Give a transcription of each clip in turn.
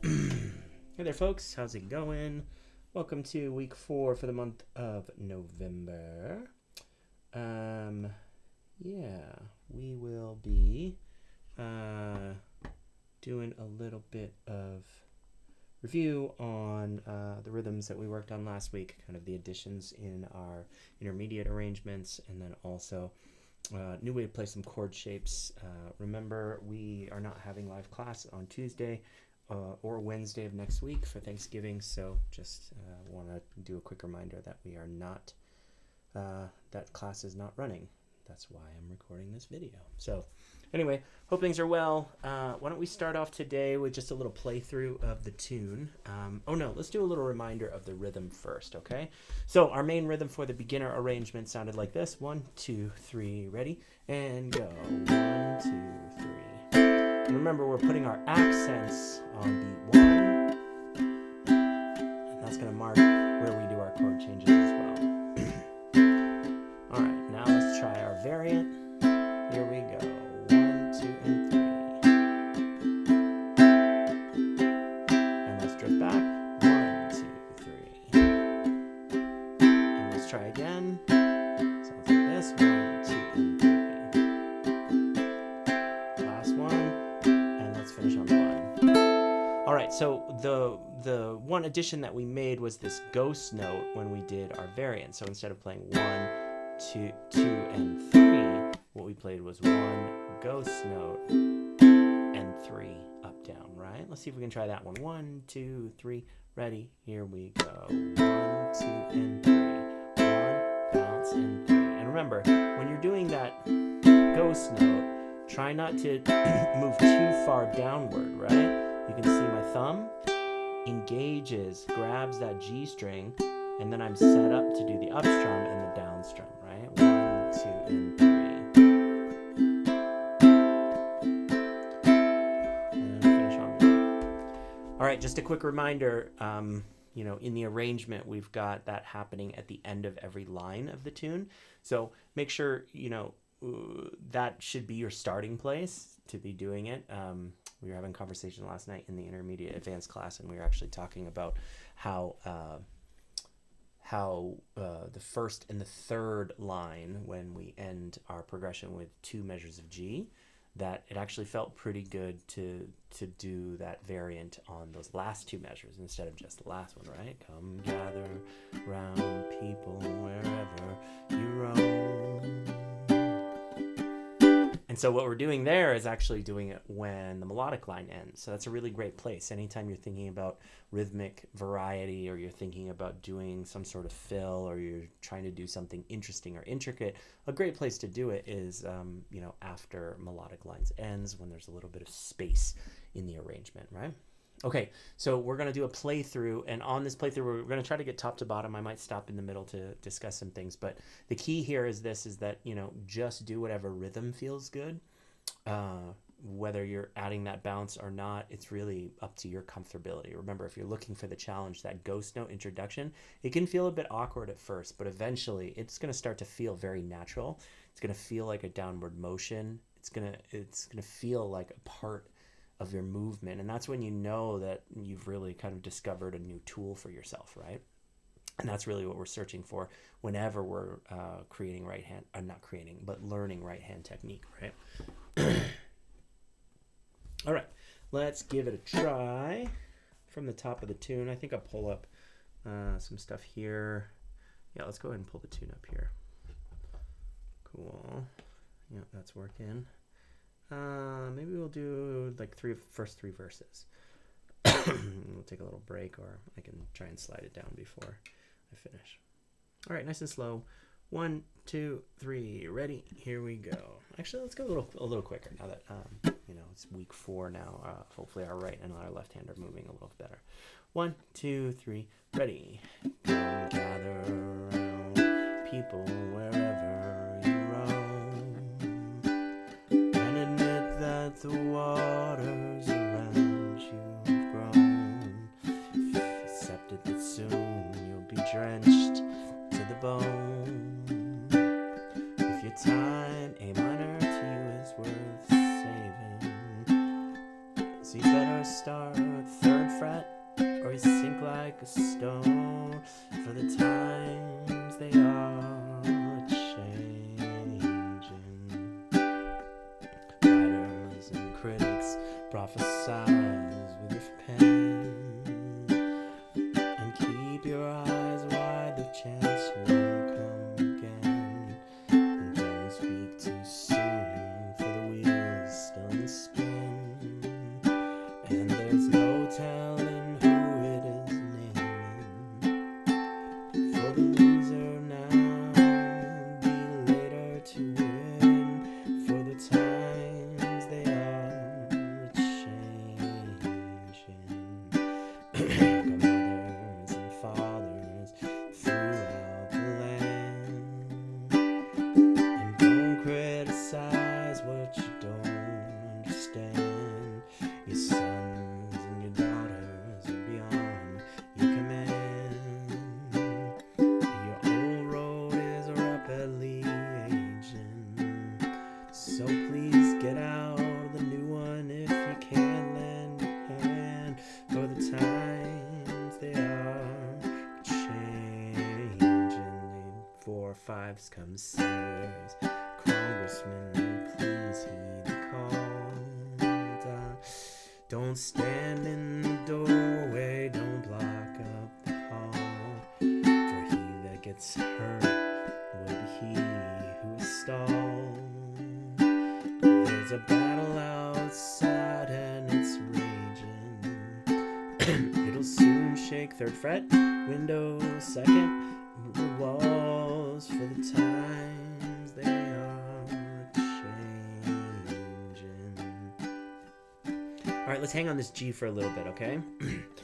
Hey there, folks. How's it going? Welcome to week 4 for the month of November. We will be doing a little bit of review on the rhythms that we worked on last week, kind of the additions in our intermediate arrangements, and then also new way to play some chord shapes. Remember, we are not having live class on Tuesday or Wednesday of next week for Thanksgiving, so just want to do a quick reminder that we are not, that class is not running. That's why I'm recording this video. So anyway, hope things are well. Why don't we start off today with just a little playthrough of the tune. Let's do a little reminder of the rhythm first, okay? So our main rhythm for the beginner arrangement sounded like this. 1, 2, 3, ready, and go. 1, 2, 3. And remember, we're putting our accents on beat 1, and that's going to mark where we do our chord changes as well. All right, now let's try our variant. Here we go. 1, 2, and 3. And let's drift back. 1, 2, 3. And let's try again. Sounds like this. 1, 2, and 3. Last one. And let's finish on 1. All right, so the one addition that we made was this ghost note when we did our variant. So instead of playing 1, 2, 2, and 3, what we played was 1 ghost note and 3 up, down, right? Let's see if we can try that one. 1, 2, 3, ready, here we go. 1, 2, and 3. 1, bounce, and 3. And remember, when you're doing that ghost note, try not to move too far downward, right? You can see my thumb engages, grabs that G string, and then I'm set up to do the up strum and the down strum, right? 1, 2, and 3. And finish on 1. All right, just a quick reminder, in the arrangement, we've got that happening at the end of every line of the tune. So make sure, that should be your starting place to be doing it. We were having a conversation last night in the intermediate advanced class, and we were actually talking about how the first and the third line, when we end our progression with 2 measures of G, that it actually felt pretty good to do that variant on those last 2 measures instead of just the last one, right? Come gather round, people, wherever you roam. And so what we're doing there is actually doing it when the melodic line ends. So that's a really great place. Anytime you're thinking about rhythmic variety, or you're thinking about doing some sort of fill, or you're trying to do something interesting or intricate, a great place to do it is, after melodic lines ends, when there's a little bit of space in the arrangement, right? Okay, so we're going to do a playthrough, and on this playthrough, we're going to try to get top to bottom. I might stop in the middle to discuss some things, but the key here is that, just do whatever rhythm feels good. Whether you're adding that bounce or not, it's really up to your comfortability. Remember, if you're looking for the challenge, that ghost note introduction, it can feel a bit awkward at first, but eventually it's going to start to feel very natural. It's going to feel like a downward motion. It's going to feel like a part of your movement, and that's when you know that you've really kind of discovered a new tool for yourself, right? And that's really what we're searching for whenever we're learning right hand technique, right? All right, let's give it a try from the top of the tune. I think I'll pull up some stuff here. Yeah, let's go ahead and pull the tune up here. Cool. Yeah, that's working. Maybe we'll do like first three verses. We'll take a little break, or I can try and slide it down before I finish. All right, nice and slow. 1, 2, 3, ready, here we go. Actually, let's go a little quicker now that it's week 4 now. Hopefully our right and our left hand are moving a little better. 1, 2, 3, ready. Come gather around, people, wherever you roam, and admit that the waters around you've grown. Accept it that soon you'll be drenched to the bone. If your time A minor to you is worth saving, so you better start 3rd, fret, or you sink like a stone, for the times they are a-changin'. Writers and critics prophesize with your pen, and keep your eyes wide, the chance won't come again. And don't speak too soon, for the wheels still in spin, and there's no telling who it is naming. For the loser now, be later to win, for the times they are a-changin'. Mothers and fathers throughout the land, and don't criticize what you don't understand. Your sons and your daughters are beyond your command. Your old road is rapidly aging, so please get out the new one if you can lend a hand, for the times they are changing. 4 or 5s come senators, congressmen, please heed the call. Don't stand in the doorway, don't block up the hall, for he that gets hurt will be he who is stalled. There's a battle outside and it's raging. It'll soon shake 3rd fret, window 2nd, the walls, for the times they are changing. All right, let's hang on this G for a little bit, okay?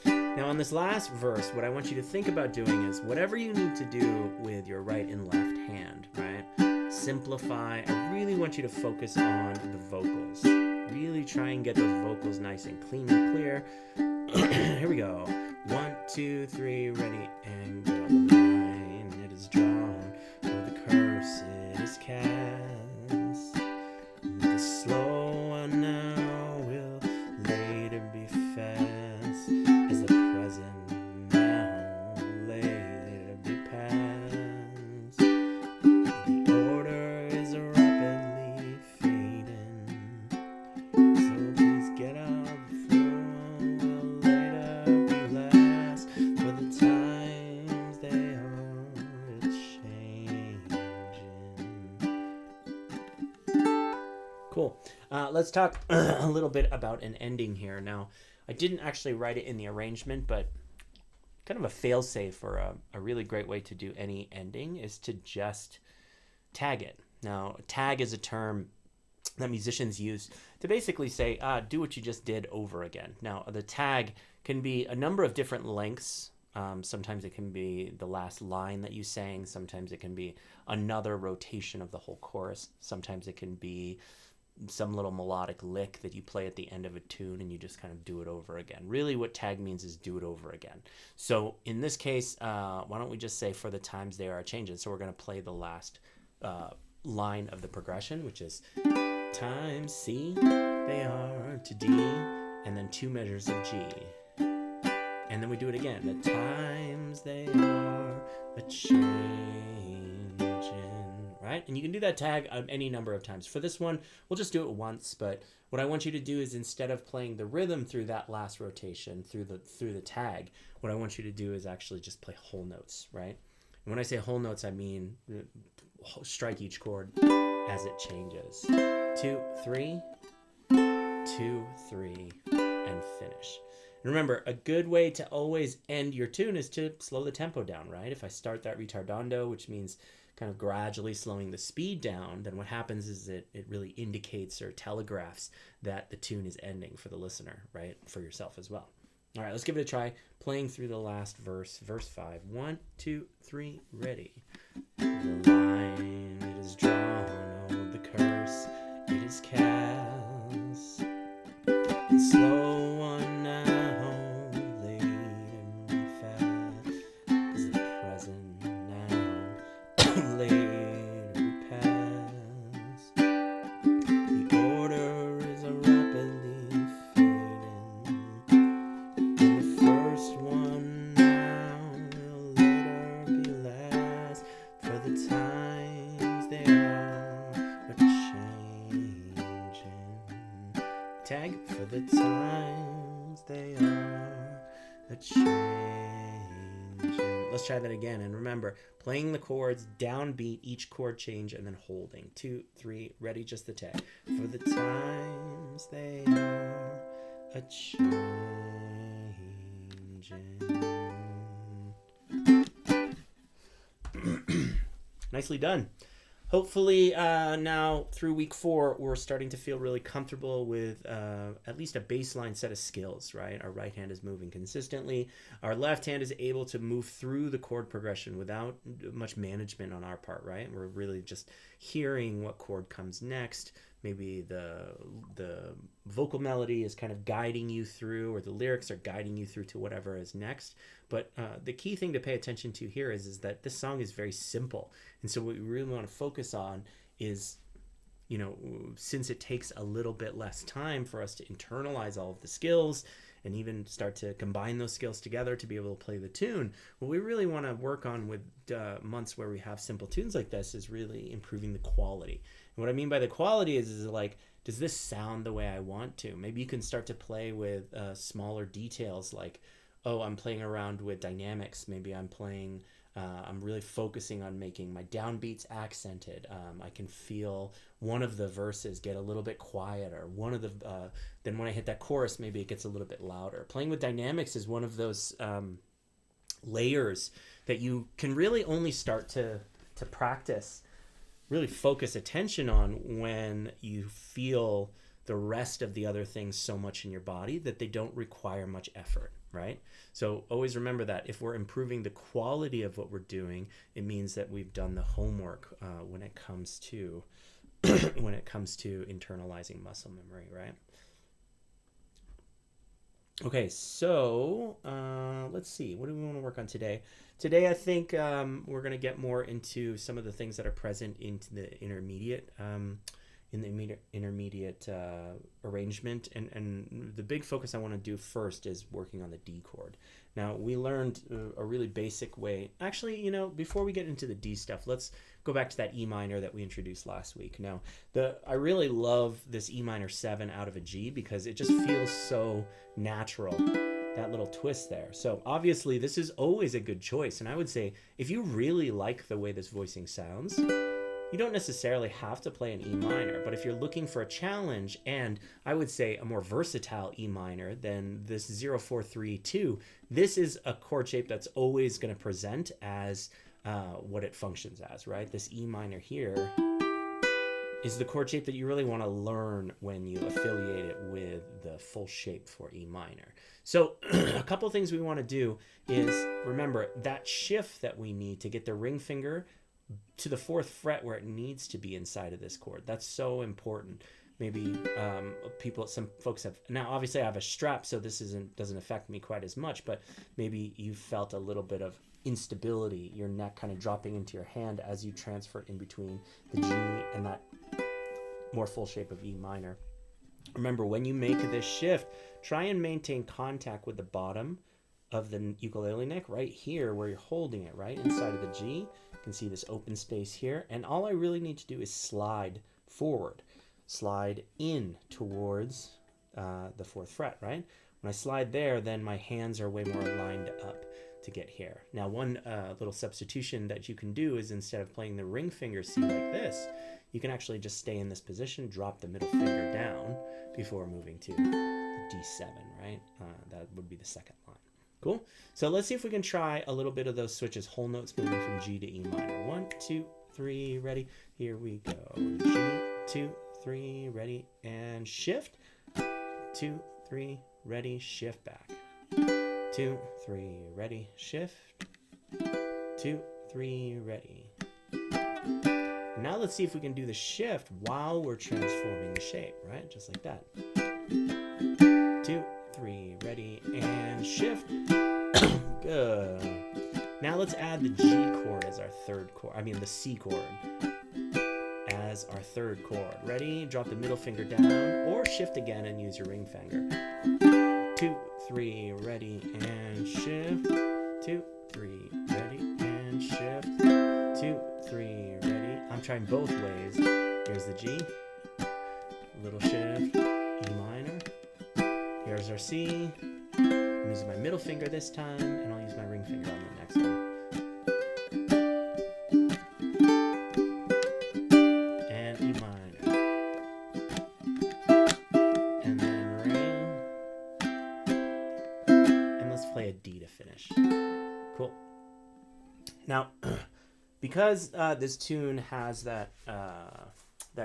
Now on this last verse, what I want you to think about doing is whatever you need to do with your right and left hand, right? Simplify. I really want you to focus on the vocals. Really try and get those vocals nice and clean and clear. Here we go. 1, 2, 3, ready, and go. The line it is drawn, or the curse it is cast. The slow one now will later be fast, as the present now will later be past. The order is rapidly fading, so please get out before will later be last, for the times they are a-changin'. Cool. Let's talk a little bit about an ending here. Now, I didn't actually write it in the arrangement, but kind of a fail-safe or a really great way to do any ending is to just tag it. Now, tag is a term that musicians use to basically say, do what you just did over again. Now, the tag can be a number of different lengths. Sometimes it can be the last line that you sang. Sometimes it can be another rotation of the whole chorus. Sometimes it can be some little melodic lick that you play at the end of a tune and you just kind of do it over again. Really what tag means is do it over again. So in this case, why don't we just say for the times they are a-changin'. So we're going to play the last line of the progression, which is times C, they are to D, and then 2 measures of G. And then we do it again. The times they are a-changin', right? And you can do that tag any number of times. For this one, we'll just do it once, but what I want you to do is instead of playing the rhythm through that last rotation, through the tag, what I want you to do is actually just play whole notes, right? And when I say whole notes, I mean strike each chord as it changes. 2, 3, 2, 3, and finish. And remember, a good way to always end your tune is to slow the tempo down, right? If I start that ritardando, which means kind of gradually slowing the speed down, then what happens is it really indicates or telegraphs that the tune is ending for the listener, right? For yourself as well. All right, let's give it a try. Playing through the last verse, verse 5. 1, 2, 3, ready. The line it is drawn, oh, the curse it is cast. The slow one now, later fast, is the present now, later past. The order is rapidly fading, and the they are a-changin'. Let's try that again. And remember, playing the chords, downbeat, each chord change, and then holding. 2, 3, ready, just the tag. For the times they are a-changin'. Nicely done. Hopefully now through week 4, we're starting to feel really comfortable with at least a baseline set of skills, right? Our right hand is moving consistently. Our left hand is able to move through the chord progression without much management on our part, right? We're really just hearing what chord comes next. Maybe the vocal melody is kind of guiding you through, or the lyrics are guiding you through to whatever is next. But the key thing to pay attention to here is that this song is very simple. And so what we really want to focus on is, you know, since it takes a little bit less time for us to internalize all of the skills and even start to combine those skills together to be able to play the tune, what we really want to work on with months where we have simple tunes like this is really improving the quality. And what I mean by the quality is like, does this sound the way I want to? Maybe you can start to play with smaller details like, oh, I'm playing around with dynamics. Maybe I'm playing, I'm really focusing on making my downbeats accented. I can feel one of the verses get a little bit quieter. One of the, then when I hit that chorus, maybe it gets a little bit louder. Playing with dynamics is one of those layers that you can really only start to practice, really focus attention on when you feel the rest of the other things so much in your body that they don't require much effort, right? So always remember that if we're improving the quality of what we're doing, it means that we've done the homework when it comes to when it comes to internalizing muscle memory, right? Okay, so let's see. What do we want to work on today? Today, I think we're going to get more into some of the things that are present into the intermediate arrangement, and the big focus I want to do first is working on the D chord. Now, we learned a really basic way. Actually, you know, before we get into the D stuff, let's go back to that E minor that we introduced last week. Now, I really love this E minor 7 out of a G because it just feels so natural, that little twist there. So obviously this is always a good choice, and I would say if you really like the way this voicing sounds, you don't necessarily have to play an E minor, but if you're looking for a challenge, and I would say a more versatile E minor than this 0-4-3-2, this is a chord shape that's always going to present as what it functions as, right? This E minor here is the chord shape that you really want to learn when you affiliate it with the full shape for E minor. So a couple things we want to do is remember that shift that we need to get the ring finger to the 4th fret where it needs to be inside of this chord. That's so important. Maybe some folks have, now obviously I have a strap, so this doesn't affect me quite as much, but maybe you felt a little bit of instability, your neck kind of dropping into your hand as you transfer in between the G and that more full shape of E minor. Remember, when you make this shift, try and maintain contact with the bottom of the ukulele neck right here where you're holding it, right inside of the G. You can see this open space here, and all I really need to do is slide forward, slide in towards the 4th fret, right? When I slide there, then my hands are way more lined up to get here. Now, one little substitution that you can do is instead of playing the ring finger C like this, you can actually just stay in this position, drop the middle finger down before moving to the D7, right? That would be the 2nd line. Cool. So let's see if we can try a little bit of those switches, whole notes moving from G to E minor. 1, 2, 3, ready. Here we go. G, 2, 3, ready, and shift. 2, 3, ready, shift back. 2, 3, ready, shift. 2, 3, ready. Now let's see if we can do the shift while we're transforming the shape, right? Just like that. 2, 3, ready, and shift. Good. Now let's add the G chord as our 3rd chord. I mean the C chord as our 3rd chord. Ready? Drop the middle finger down, or shift again and use your ring finger. 2, 3, ready, and shift. 2, 3, ready, and shift. 2, 3, ready. I'm trying both ways. Here's the G, little shift, E minor. Here's our C, I'm using my middle finger this time, and I'll use my ring finger on the next one. And E minor. And then ring. And let's play a D to finish. Cool. Now, because this tune has that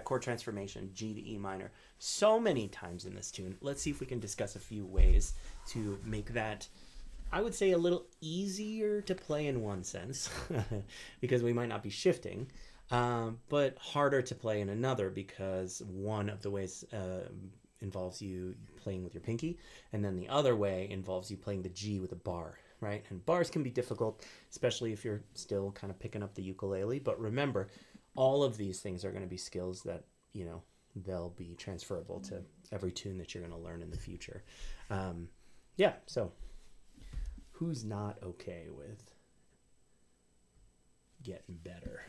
chord transformation, G to E minor, so many times in this tune, let's see if we can discuss a few ways to make that, I would say, a little easier to play in one sense, because we might not be shifting, but harder to play in another, because one of the ways involves you playing with your pinky, and then the other way involves you playing the G with a bar, right? And bars can be difficult, especially if you're still kind of picking up the ukulele. But remember, all of these things are going to be skills that, you know, they'll be transferable to every tune that you're going to learn in the future. Yeah, so who's not okay with getting better?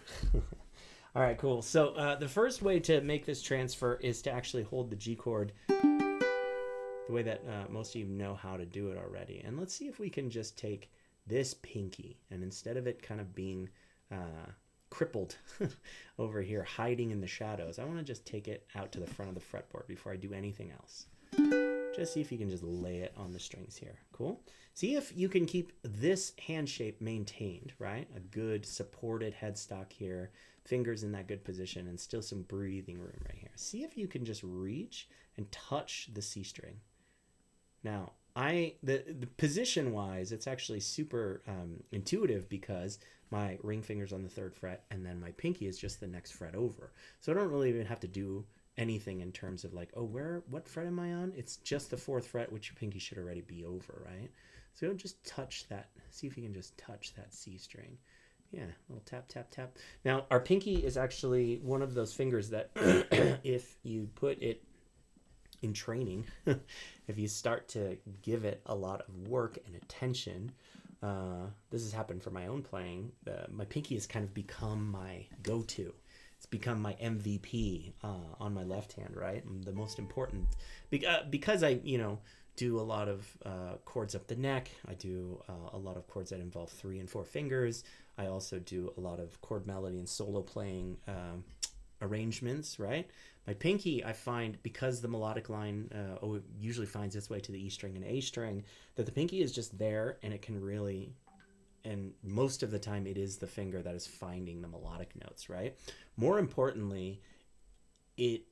All right, cool. So the first way to make this transfer is to actually hold the G chord the way that most of you know how to do it already. And let's see if we can just take this pinky, and instead of it kind of being crippled over here, hiding in the shadows, I want to just take it out to the front of the fretboard before I do anything else. Just see if you can just lay it on the strings here. Cool. See if you can keep this hand shape maintained, right? A good supported headstock here, fingers in that good position, and still some breathing room right here. See if you can just reach and touch the C string. Now, the position wise, it's actually super intuitive, because my ring finger's on the 3rd fret, and then my pinky is just the next fret over. So I don't really even have to do anything in terms of like, oh, what fret am I on? It's just the 4th fret, which your pinky should already be over, right? So don't just touch that. See if you can just touch that C string. Yeah, a little tap, tap, tap. Now, our pinky is actually one of those fingers that if you put it in training, if you start to give it a lot of work and attention, this has happened for my own playing, my pinky has kind of become my go-to. It's become my MVP on my left hand, right? And the most important, because I, do a lot of chords up the neck. I do a lot of chords that involve 3 and 4 fingers. I also do a lot of chord melody and solo playing arrangements, right? My pinky, I find, because the melodic line usually finds its way to the E string and A string, that the pinky is just there, and it can really, and most of the time it is the finger that is finding the melodic notes, right? More importantly, it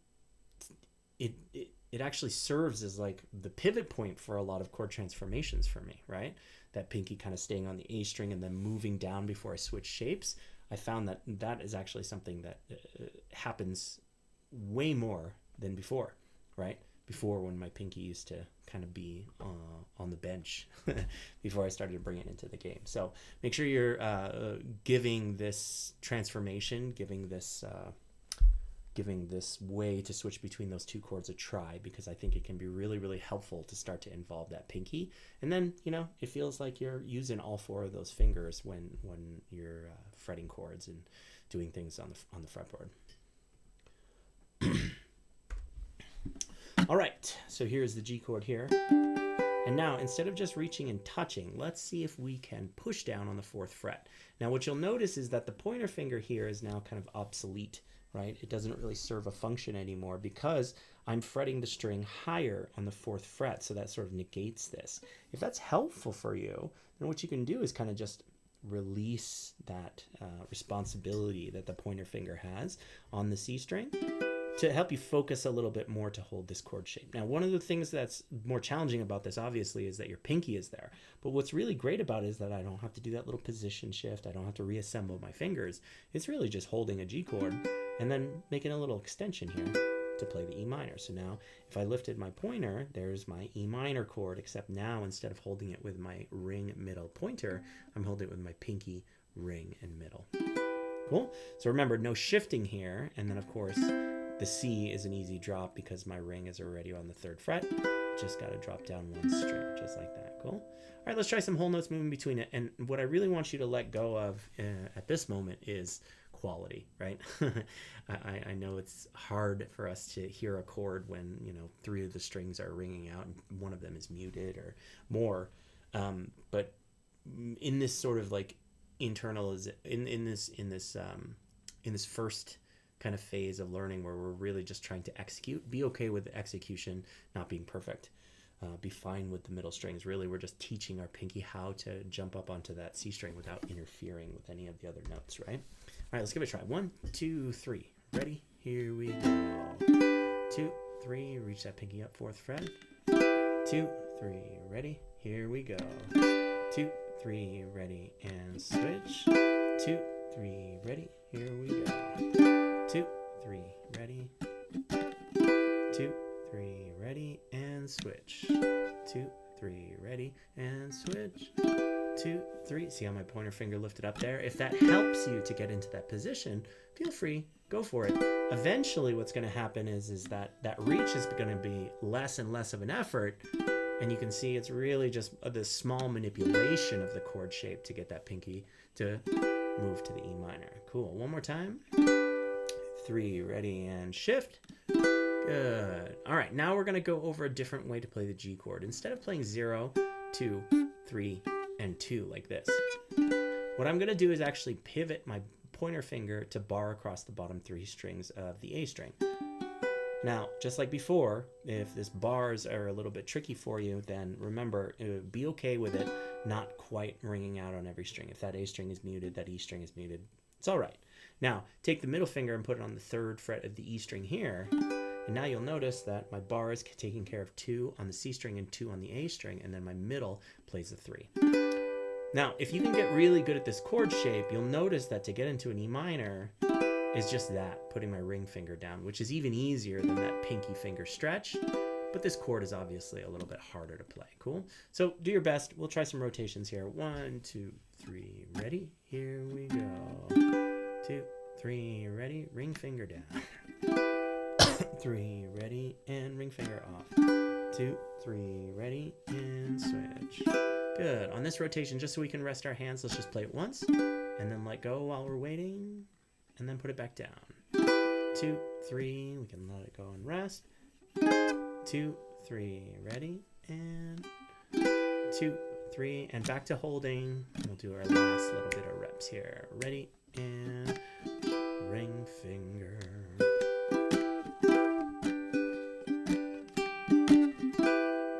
actually serves as like the pivot point for a lot of chord transformations for me, right? That pinky kind of staying on the A string and then moving down before I switch shapes. I found that is actually something that happens way more than before, right? Before, when my pinky used to kind of be on the bench before I started to bring it into the game. So make sure you're giving this transformation, giving this way to switch between those two chords a try, because I think it can be really, really helpful to start to involve that pinky. And then, it feels like you're using all 4 of those fingers when you're fretting chords and doing things on the fretboard. All right, so here's the G chord here. And now, instead of just reaching and touching, let's see if we can push down on the 4th fret. Now, what you'll notice is that the pointer finger here is now kind of obsolete, right? It doesn't really serve a function anymore, because I'm fretting the string higher on the 4th fret, so that sort of negates this. If that's helpful for you, then what you can do is kind of just release that responsibility that the pointer finger has on the C string, to help you focus a little bit more to hold this chord shape. Now, one of the things that's more challenging about this, obviously, is that your pinky is there. But what's really great about it is that I don't have to do that little position shift. I don't have to reassemble my fingers. It's really just holding a G chord and then making a little extension here to play the E minor. So now, if I lifted my pointer, there's my E minor chord, except now, instead of holding it with my ring, middle, pointer, I'm holding it with my pinky, ring, and middle. Cool? So remember, no shifting here. And then, of course, the C is an easy drop because my ring is already on the 3rd fret. Just got to drop down 1 string, just like that. Cool? All right, let's try some whole notes moving between it. And what I really want you to let go of at this moment is quality, right? I know it's hard for us to hear a chord when, 3 of the strings are ringing out and one of them is muted or more. But in this sort of like in this first kind of phase of learning where we're really just trying to execute, be okay with the execution not being perfect. Be fine with the middle strings. Really, we're just teaching our pinky how to jump up onto that C string without interfering with any of the other notes, right? All right, let's give it a try. 1, 2, 3. Ready? Here we go. 2, 3. Reach that pinky up, 4th fret. 2, 3. Ready? Here we go. 2, 3. Ready and switch. 2, 3. Ready? Here we go. 2, 3. Ready. 2, 3. Ready and switch. 2, 3. Ready and switch. 2, 3. See how my pointer finger lifted up there? If that helps you to get into that position, feel free, go for it. Eventually what's going to happen is that reach is going to be less and less of an effort, and you can see it's really just this small manipulation of the chord shape to get that pinky to move to the E minor. Cool. One more time. 3. Ready and shift. Good. All right, now we're going to go over a different way to play the G chord. Instead of playing 0, 2, 3, and 2 like this, what I'm going to do is actually pivot my pointer finger to bar across the bottom 3 strings of the A string. Now, just like before, if this bars are a little bit tricky for you, then remember, be okay with it not quite ringing out on every string. If that A string is muted, that E string is muted, it's all right. Now, take the middle finger and put it on the 3rd fret of the E string here, and now you'll notice that my bar is taking care of 2 on the C string and 2 on the A string, and then my middle plays a 3. Now, if you can get really good at this chord shape, you'll notice that to get into an E minor is just that, putting my ring finger down, which is even easier than that pinky finger stretch, but this chord is obviously a little bit harder to play. Cool? So do your best. We'll try some rotations here. 1, 2, 3, ready? Here we go. 2, 3, ready? Ring finger down. 3, ready, and ring finger off. 2, 3, ready, and switch. Good. On this rotation, just so we can rest our hands, let's just play it once, and then let go while we're waiting, and then put it back down. 2, 3, we can let it go and rest. 2, 3, ready, and 2, 3, and back to holding. We'll do our last little bit of reps here. Ready, and ring finger.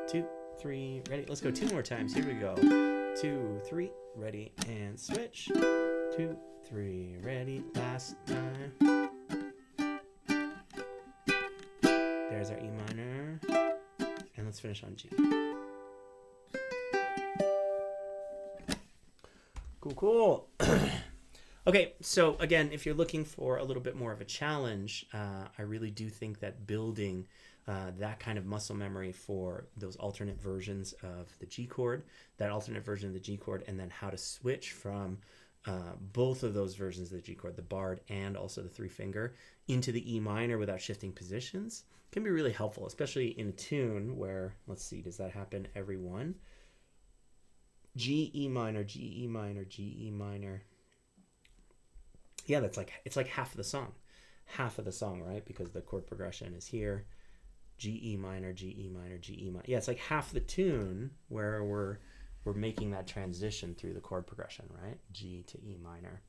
2, 3, ready. Let's go 2 more times. Here we go. 2, 3, ready, and switch. 2, 3, ready. Last time. There's our E minor. And let's finish on G. Cool, cool. Okay, so again, if you're looking for a little bit more of a challenge, I really do think that building that kind of muscle memory for those alternate versions of the G chord, that alternate version of the G chord, and then how to switch from both of those versions of the G chord, the barred and also the 3-finger, into the E minor without shifting positions, can be really helpful, especially in a tune where, let's see, does that happen every one? G, E minor, G, E minor, G, E minor. Yeah, it's like half of the song. Half of the song, right? Because the chord progression is here. G, E minor, G, E minor, G, E minor. Yeah, it's like half the tune where we're making that transition through the chord progression, right? G to E minor.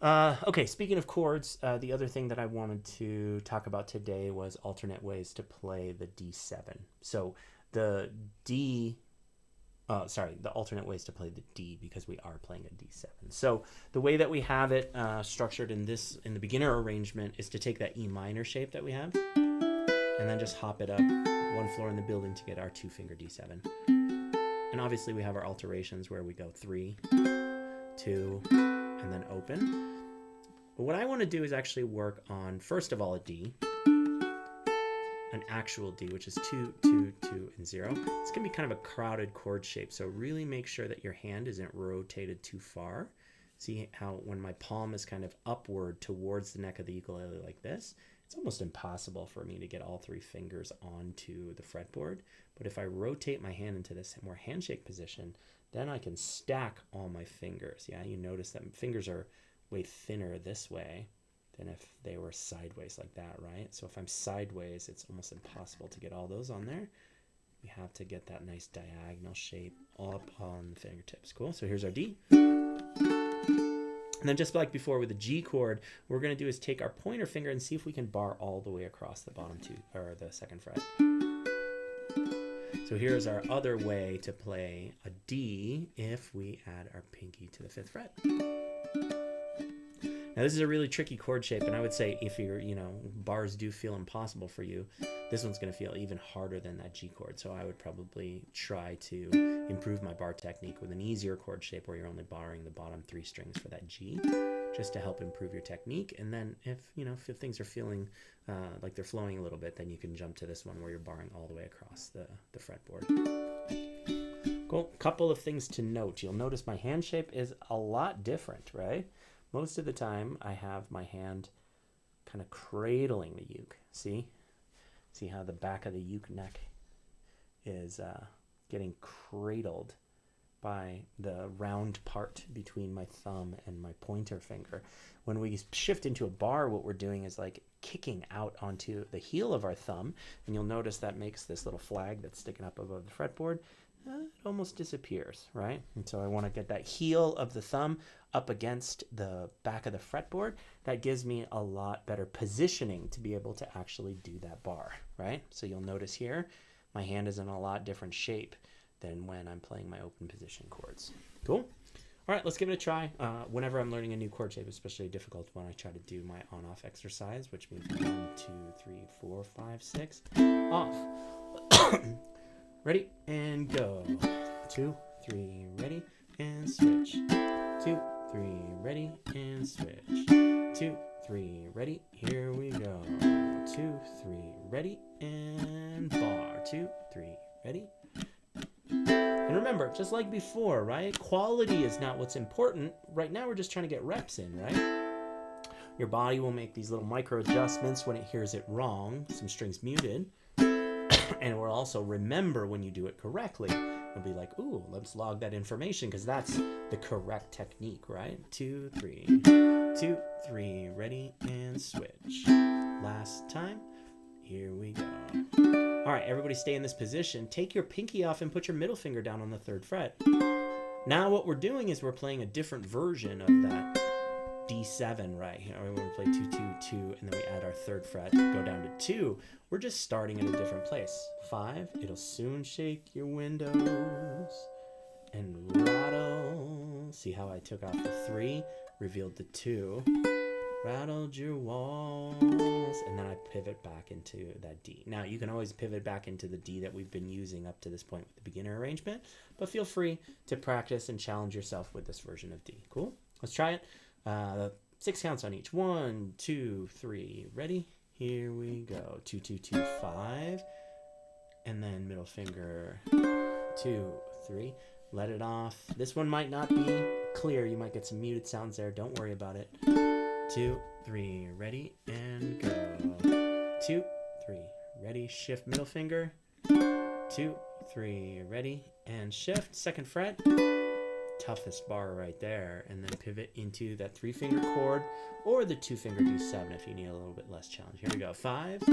Okay, speaking of chords, the other thing that I wanted to talk about today was alternate ways to play the D7. So the alternate ways to play the D, because we are playing a D7. So the way that we have it structured in the beginner arrangement is to take that E minor shape that we have and then just hop it up 1 floor in the building to get our 2-finger D7. And obviously we have our alterations where we go 3, 2, and then open. But what I want to do is actually work on, first of all, a D, an actual D, which is 2, 2, 2, and 0. It's going to be kind of a crowded chord shape, so really make sure that your hand isn't rotated too far. See how when my palm is kind of upward towards the neck of the ukulele like this, it's almost impossible for me to get all 3 fingers onto the fretboard. But if I rotate my hand into this more handshake position, then I can stack all my fingers. Yeah, you notice that fingers are way thinner this way than if they were sideways like that, right? So if I'm sideways, it's almost impossible to get all those on there. we have to get that nice diagonal shape up on the fingertips. Cool. So here's our D. And then just like before with the G chord, what we're going to do is take our pointer finger and see if we can bar all the way across the bottom two, or the second fret. So here's our other way to play a D if we add our pinky to the 5th fret. Now this is a really tricky chord shape, and I would say if you're, bars do feel impossible for you, this one's going to feel even harder than that G chord. So I would probably try to improve my bar technique with an easier chord shape where you're only barring the bottom 3 strings for that G, just to help improve your technique. And then if things are feeling like they're flowing a little bit, then you can jump to this one where you're barring all the way across the fretboard. Cool. Couple of things to note. You'll notice my hand shape is a lot different, right? Most of the time I have my hand kind of cradling the uke. See how the back of the uke neck is getting cradled by the round part between my thumb and my pointer finger. When we shift into a bar, what we're doing is like kicking out onto the heel of our thumb, and you'll notice that makes this little flag that's sticking up above the fretboard. It almost disappears, right? And so I want to get that heel of the thumb up against the back of the fretboard. That gives me a lot better positioning to be able to actually do that bar, right? So you'll notice here, my hand is in a lot different shape than when I'm playing my open position chords. Cool? All right, let's give it a try. Whenever I'm learning a new chord shape, especially a difficult one, I try to do my on-off exercise, which means 1, 2, 3, 4, 5, 6, off. Ready, and go. 2, 3, ready, and switch. 2, 3, ready, and switch. 2, 3, ready, here we go. 2, 3, ready, and bar. 2, 3, ready. And remember, just like before, right? Quality is not what's important. Right now, we're just trying to get reps in, right? Your body will make these little micro adjustments when it hears it wrong, some strings muted. And it will also remember when you do it correctly. It'll be like, ooh, let's log that information because that's the correct technique, right? 2, 3, 2, 3, ready, and switch. Last time, here we go. All right, everybody stay in this position. Take your pinky off and put your middle finger down on the 3rd fret. Now what we're doing is we're playing a different version of that D7, right? We're going to play 2, 2, 2, and then we add our 3rd fret, go down to 2. We're just starting at a different place. 5, it'll soon shake your windows and rattle. See how I took off the 3, revealed the 2, rattled your walls, and then I pivot back into that D. Now, you can always pivot back into the D that we've been using up to this point with the beginner arrangement, but feel free to practice and challenge yourself with this version of D. Cool? Let's try it. 6 counts on each. 1, 2, 3. Ready? Here we go. 2, 2, 2, 5. And then middle finger. 2, 3. Let it off. This one might not be clear. You might get some muted sounds there. Don't worry about it. 2, 3. Ready? And go. 2, 3. Ready? Shift middle finger. 2, 3. Ready? And shift. 2nd fret. Toughest bar right there, and then pivot into that 3-finger chord or the 2-finger D7 if you need a little bit less challenge. Here we go. 5,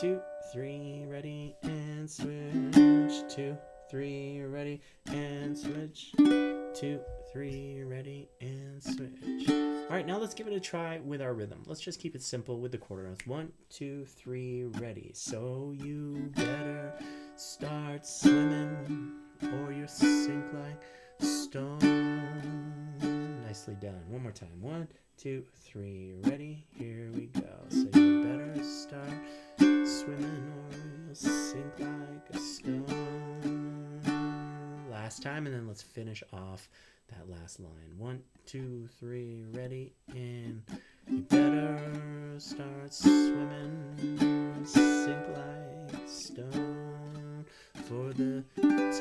2, 3, ready, and switch. 2, 3, ready, and switch. 2, 3, ready, and switch. All right, now let's give it a try with our rhythm. Let's just keep it simple with the quarter notes. 1, 2, 3, ready. So you better start swimming or you'll sink like stone. Nicely done. One more time. 1, 2, 3, ready. Here we go. So you better start swimming or you'll sink like a stone. Last time, and then let's finish off that last line. 1, 2, 3, ready, and you better start swimming or sink like stone, for the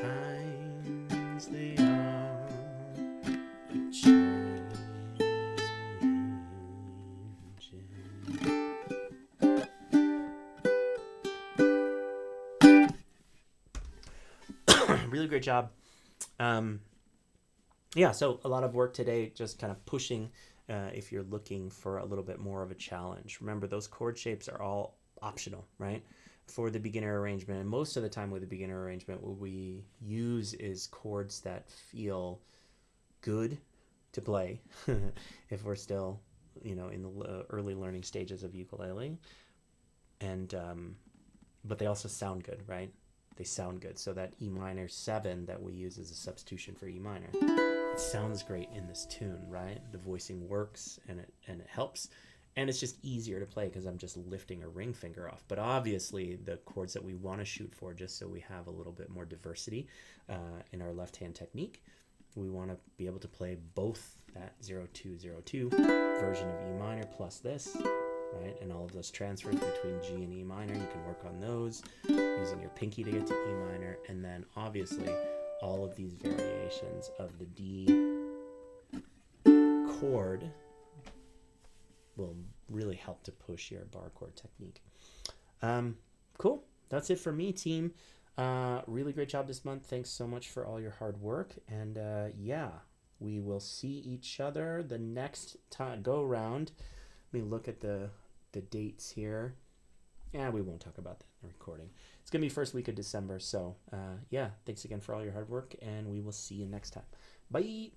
times they are a-changin'. Really great job. Yeah, so a lot of work today, just kind of pushing if you're looking for a little bit more of a challenge. Remember, those chord shapes are all optional, right? for the beginner arrangement, and most of the time with the beginner arrangement, what we use is chords that feel good to play if we're still, in the early learning stages of ukulele. And but they also sound good, right? They sound good. So that E minor 7 that we use as a substitution for E minor, it sounds great in this tune, right? The voicing works and it helps. And it's just easier to play because I'm just lifting a ring finger off. But obviously, the chords that we want to shoot for, just so we have a little bit more diversity in our left hand technique, we want to be able to play both that 0202 version of E minor plus this, right? And all of those transfers between G and E minor, you can work on those using your pinky to get to E minor. And then obviously, all of these variations of the D chord will really help to push your bar chord technique. Cool. That's it for me, team. Really great job this month. Thanks so much for all your hard work. And yeah, we will see each other the next time go around. Let me look at the dates here. Yeah, we won't talk about that in the recording. It's going to be first week of December. So yeah, thanks again for all your hard work, and we will see you next time. Bye.